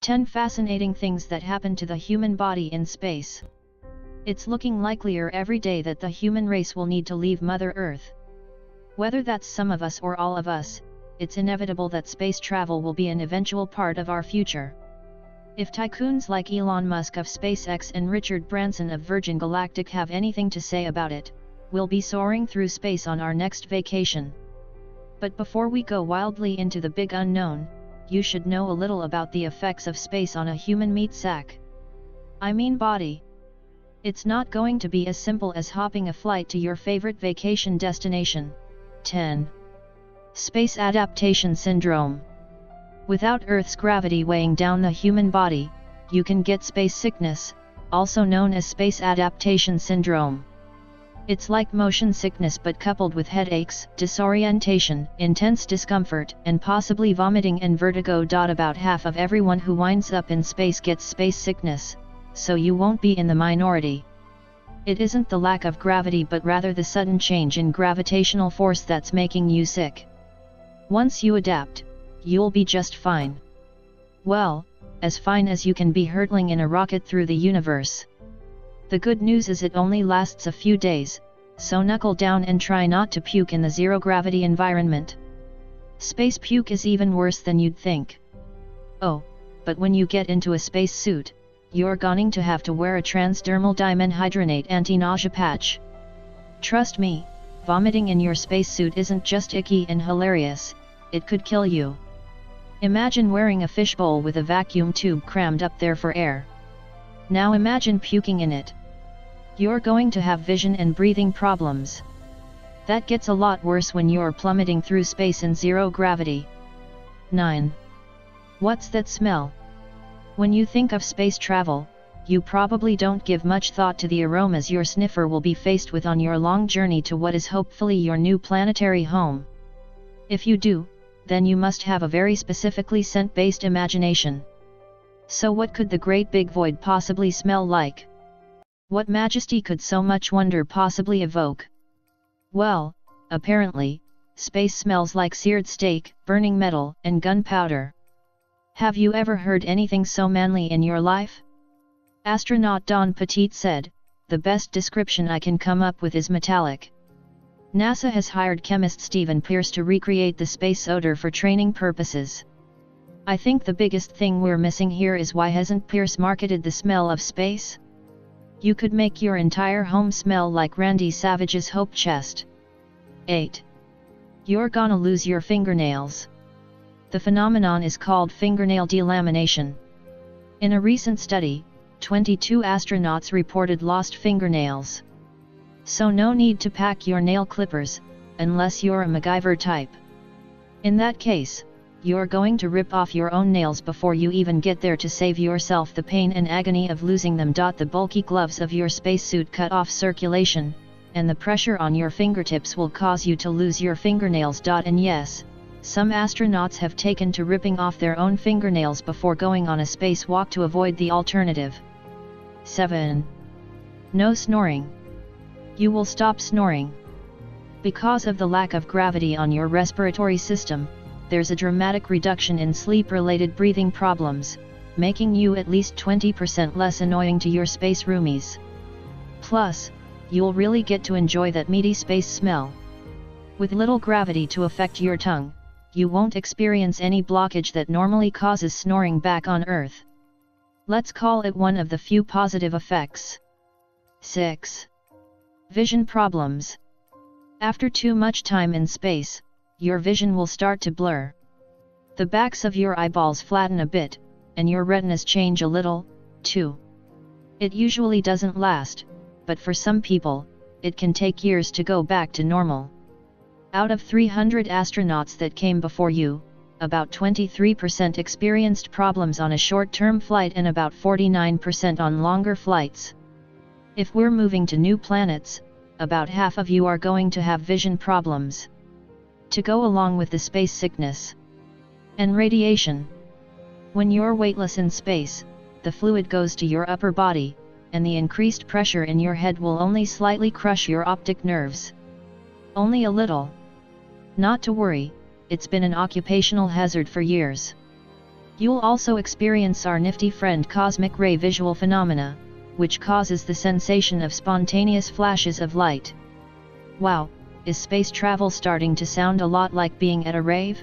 10 fascinating things that happen to the human body in space. It's looking likelier every day that the human race will need to leave Mother Earth. Whether that's some of us or all of us, it's inevitable that space travel will be an eventual part of our future. If tycoons like Elon Musk of SpaceX and Richard Branson of Virgin Galactic have anything to say about it, we'll be soaring through space on our next vacation. But before we go wildly into the big unknown, you should know a little about the effects of space on a human meat sack. I mean body. It's not going to be as simple as hopping a flight to your favorite vacation destination. 10. Space Adaptation Syndrome. Without Earth's gravity weighing down the human body, you can get space sickness, also known as space adaptation syndrome. It's like motion sickness but coupled with headaches, disorientation, intense discomfort, and possibly vomiting and vertigo. About half of everyone who winds up in space gets space sickness, so you won't be in the minority. It isn't the lack of gravity but rather the sudden change in gravitational force that's making you sick. Once you adapt, you'll be just fine. Well, as fine as you can be hurtling in a rocket through the universe. The good news is it only lasts a few days, so knuckle down and try not to puke in the zero-gravity environment. Space puke is even worse than you'd think. Oh, but when you get into a space suit, you're going to have to wear a transdermal dimenhydrinate anti-nausea patch. Trust me, vomiting in your spacesuit isn't just icky and hilarious, it could kill you. Imagine wearing a fishbowl with a vacuum tube crammed up there for air. Now imagine puking in it. You're going to have vision and breathing problems. That gets a lot worse when you're plummeting through space in zero gravity. 9. What's that smell? When you think of space travel, you probably don't give much thought to the aromas your sniffer will be faced with on your long journey to what is hopefully your new planetary home. If you do, then you must have a very specifically scent-based imagination. So what could the great big void possibly smell like? What majesty could so much wonder possibly evoke? Well, apparently, space smells like seared steak, burning metal, and gunpowder. Have you ever heard anything so manly in your life? Astronaut Don Petit said, "The best description I can come up with is metallic." NASA has hired chemist Stephen Pierce to recreate the space odor for training purposes. I think the biggest thing we're missing here is why hasn't Pierce marketed the smell of space? You could make your entire home smell like Randy Savage's Hope Chest. 8. You're gonna lose your fingernails. The phenomenon is called fingernail delamination. In a recent study, 22 astronauts reported lost fingernails. So no need to pack your nail clippers, unless you're a MacGyver type. In that case, you're going to rip off your own nails before you even get there to save yourself the pain and agony of losing them. The bulky gloves of your spacesuit cut off circulation, and the pressure on your fingertips will cause you to lose your fingernails. And yes, some astronauts have taken to ripping off their own fingernails before going on a spacewalk to avoid the alternative. 7. No snoring. You will stop snoring. Because of the lack of gravity on your respiratory system, there's a dramatic reduction in sleep-related breathing problems, making you at least 20% less annoying to your space roomies. Plus, you'll really get to enjoy that meaty space smell. With little gravity to affect your tongue, you won't experience any blockage that normally causes snoring back on Earth. Let's call it one of the few positive effects. 6. Vision problems. After too much time in space, your vision will start to blur. The backs of your eyeballs flatten a bit, and your retinas change a little, too. It usually doesn't last, but for some people, it can take years to go back to normal. Out of 300 astronauts that came before you, about 23% experienced problems on a short-term flight and about 49% on longer flights. If we're moving to new planets, about half of you are going to have vision problems. To go along with the space sickness. And radiation. When you're weightless in space, the fluid goes to your upper body, and the increased pressure in your head will only slightly crush your optic nerves. Only a little. Not to worry, it's been an occupational hazard for years. You'll also experience our nifty friend cosmic ray visual phenomena, which causes the sensation of spontaneous flashes of light. Wow, is space travel starting to sound a lot like being at a rave?